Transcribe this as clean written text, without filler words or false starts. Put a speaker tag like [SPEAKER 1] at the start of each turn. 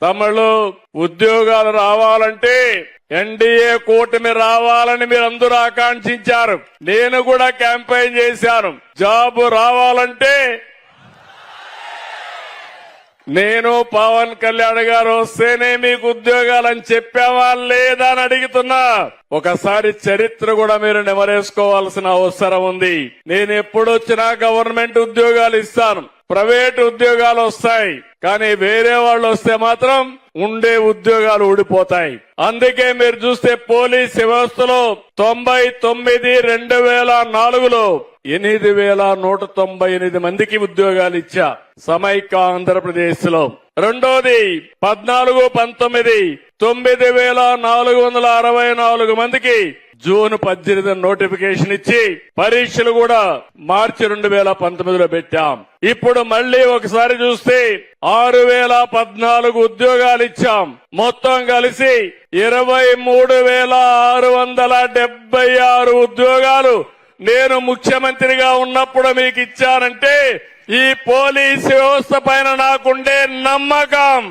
[SPEAKER 1] తమిళ ఉద్యోగాలు రావాలంటే ఎన్డీఏ కూటమి రావాలని మీరందరూ ఆకాంక్షించారు. నేను కూడా క్యాంపెయిన్ చేశాను. జాబ్ రావాలంటే నేను పవన్ కళ్యాణ్ గారు వస్తేనే మీకు ఉద్యోగాలని చెప్పావా లేదా అని అడుగుతున్నా. ఒకసారి చరిత్ర కూడా మీరు నెమరేసుకోవాల్సిన అవసరం ఉంది. నేను ఎప్పుడొచ్చినా గవర్నమెంట్ ఉద్యోగాలు ఇస్తాను, ప్రైవేట్ ఉద్యోగాలు వస్తాయి, కానీ వేరే వాళ్ళు వస్తే మాత్రం ఉండే ఉద్యోగాలు ఊడిపోతాయి. అందుకే మీరు చూస్తే పోలీస్ వ్యవస్థలో 99/2004లో 8,198 మందికి ఉద్యోగాలు ఇచ్చా సమైక్య ఆంధ్రప్రదేశ్ లో. రెండోది 14-19 9,464 మందికి జూన్ 18 నోటిఫికేషన్ ఇచ్చి పరీక్షలు కూడా మార్చి 2019లో పెట్టాం. ఇప్పుడు మళ్లీ ఒకసారి చూస్తే 6,014 ఉద్యోగాలు ఇచ్చాం. మొత్తం కలిసి 23,676 ఉద్యోగాలు నేను ముఖ్యమంత్రిగా ఉన్నప్పుడు మీకు ఇచ్చానంటే ఈ పోలీసు వ్యవస్థ పైన నాకుండే నమ్మకం.